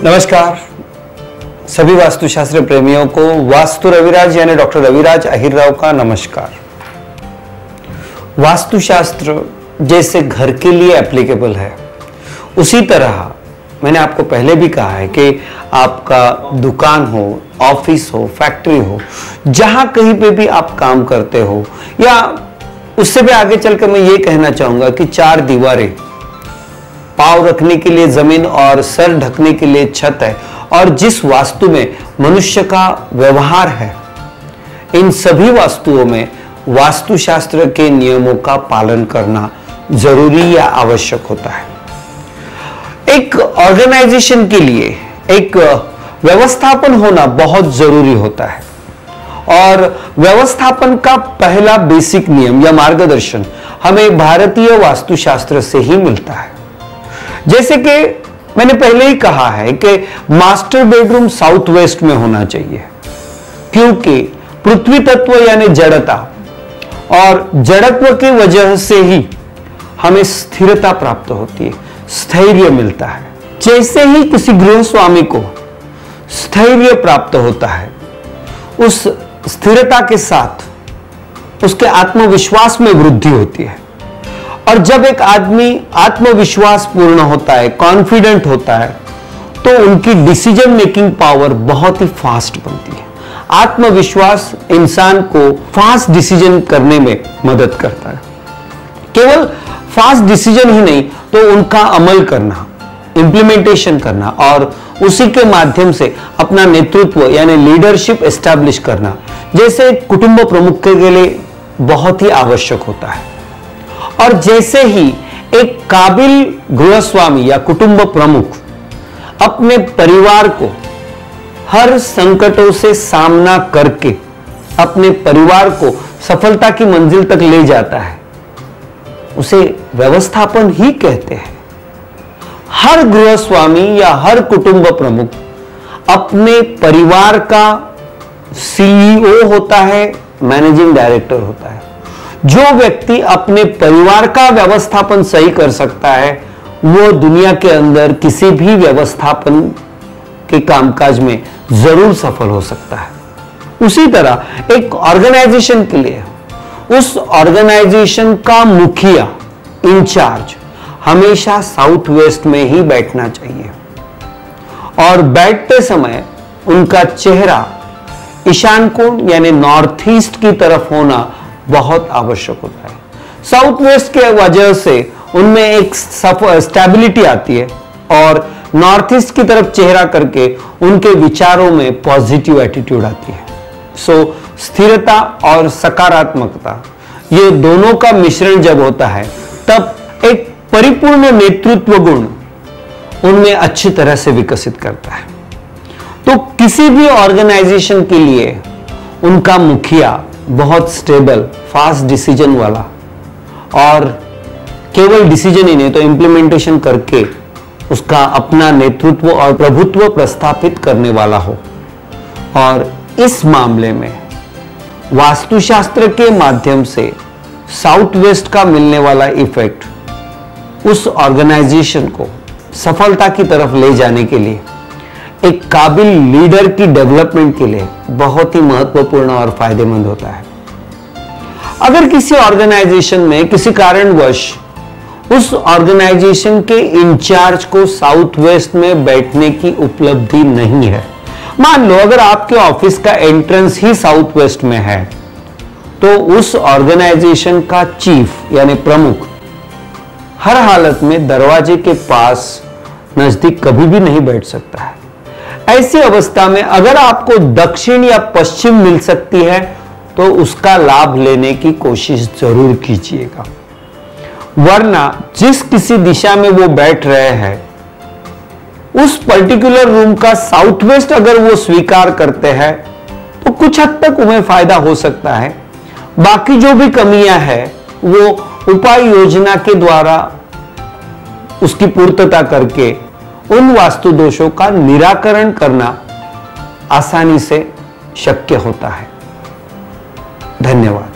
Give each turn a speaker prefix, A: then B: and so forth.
A: नमस्कार सभी वास्तुशास्त्र प्रेमियों को वास्तु रविराज यानी डॉक्टर रविराज अहिरराव का नमस्कार। वास्तुशास्त्र जैसे घर के लिए एप्लीकेबल है, उसी तरह मैंने आपको पहले भी कहा है कि आपका दुकान हो, ऑफिस हो, फैक्ट्री हो, जहां कहीं पे भी आप काम करते हो, या उससे भी आगे चलकर मैं ये कहना चाहूंगा कि चार दीवारें, पांव रखने के लिए जमीन और सर ढकने के लिए छत है, और जिस वास्तु में मनुष्य का व्यवहार है, इन सभी वास्तुओं में वास्तुशास्त्र के नियमों का पालन करना जरूरी या आवश्यक होता है। एक ऑर्गेनाइजेशन के लिए एक व्यवस्थापन होना बहुत जरूरी होता है, और व्यवस्थापन का पहला बेसिक नियम या मार्गदर्शन हमें भारतीय वास्तुशास्त्र से ही मिलता है। जैसे कि मैंने पहले ही कहा है कि मास्टर बेडरूम साउथ वेस्ट में होना चाहिए, क्योंकि पृथ्वी तत्व यानी जड़ता, और जड़त्व की वजह से ही हमें स्थिरता प्राप्त होती है, स्थैर्य मिलता है। जैसे ही किसी गृह स्वामी को स्थैर्य प्राप्त होता है, उस स्थिरता के साथ उसके आत्मविश्वास में वृद्धि होती है, और जब एक आदमी आत्मविश्वास पूर्ण होता है, कॉन्फिडेंट होता है, तो उनकी डिसीजन मेकिंग पावर बहुत ही फास्ट बनती है। आत्मविश्वास इंसान को फास्ट डिसीजन करने में मदद करता है। केवल फास्ट डिसीजन ही नहीं, तो उनका अमल करना, इंप्लीमेंटेशन करना, और उसी के माध्यम से अपना नेतृत्व यानी लीडरशिप एस्टैब्लिश करना, जैसे कुटुंब प्रमुख के लिए बहुत ही आवश्यक होता है। और जैसे ही एक काबिल गृहस्वामी या कुटुंब प्रमुख अपने परिवार को हर संकटों से सामना करके अपने परिवार को सफलता की मंजिल तक ले जाता है, उसे व्यवस्थापन ही कहते हैं। हर गृहस्वामी या हर कुटुंब प्रमुख अपने परिवार का सीईओ होता है, मैनेजिंग डायरेक्टर होता है। जो व्यक्ति अपने परिवार का व्यवस्थापन सही कर सकता है, वो दुनिया के अंदर किसी भी व्यवस्थापन के कामकाज में जरूर सफल हो सकता है। उसी तरह एक ऑर्गेनाइजेशन के लिए उस ऑर्गेनाइजेशन का मुखिया, इंचार्ज हमेशा साउथ वेस्ट में ही बैठना चाहिए, और बैठते समय उनका चेहरा ईशान कोण यानी नॉर्थ ईस्ट की तरफ होना बहुत आवश्यक होता है। साउथ वेस्ट के वजह से उनमें एक स्टेबिलिटी आती है, और नॉर्थ ईस्ट की तरफ चेहरा करके उनके विचारों में पॉजिटिव एटीट्यूड आती है। स्थिरता और सकारात्मकता, ये दोनों का मिश्रण जब होता है, तब एक परिपूर्ण नेतृत्व गुण उनमें अच्छी तरह से विकसित करता है। तो किसी भी ऑर्गेनाइजेशन के लिए उनका मुखिया बहुत स्टेबल, फास्ट डिसीजन वाला, और केवल डिसीजन ही नहीं तो इंप्लीमेंटेशन करके उसका अपना नेतृत्व और प्रभुत्व प्रस्थापित करने वाला हो। और इस मामले में वास्तुशास्त्र के माध्यम से साउथ वेस्ट का मिलने वाला इफेक्ट उस ऑर्गेनाइजेशन को सफलता की तरफ ले जाने के लिए, एक काबिल लीडर की डेवलपमेंट के लिए बहुत ही महत्वपूर्ण और फायदेमंद होता है। अगर किसी ऑर्गेनाइजेशन में किसी कारणवश उस ऑर्गेनाइजेशन के इंचार्ज को साउथ वेस्ट में बैठने की उपलब्धि नहीं है, मान लो अगर आपके ऑफिस का एंट्रेंस ही साउथ वेस्ट में है, तो उस ऑर्गेनाइजेशन का चीफ यानी प्रमुख हर हालत में दरवाजे के पास नजदीक कभी भी नहीं बैठ सकता है। ऐसी अवस्था में अगर आपको दक्षिण या पश्चिम मिल सकती है, तो उसका लाभ लेने की कोशिश जरूर कीजिएगा, वरना जिस किसी दिशा में वो बैठ रहे हैं, उस पर्टिकुलर रूम का साउथ वेस्ट अगर वो स्वीकार करते हैं, तो कुछ हद तक उन्हें फायदा हो सकता है। बाकी जो भी कमियां हैं, वो उपाय योजना के द्वारा उसकी पूर्तता करके उन वास्तु दोषों का निराकरण करना आसानी से शक्य होता है। धन्यवाद।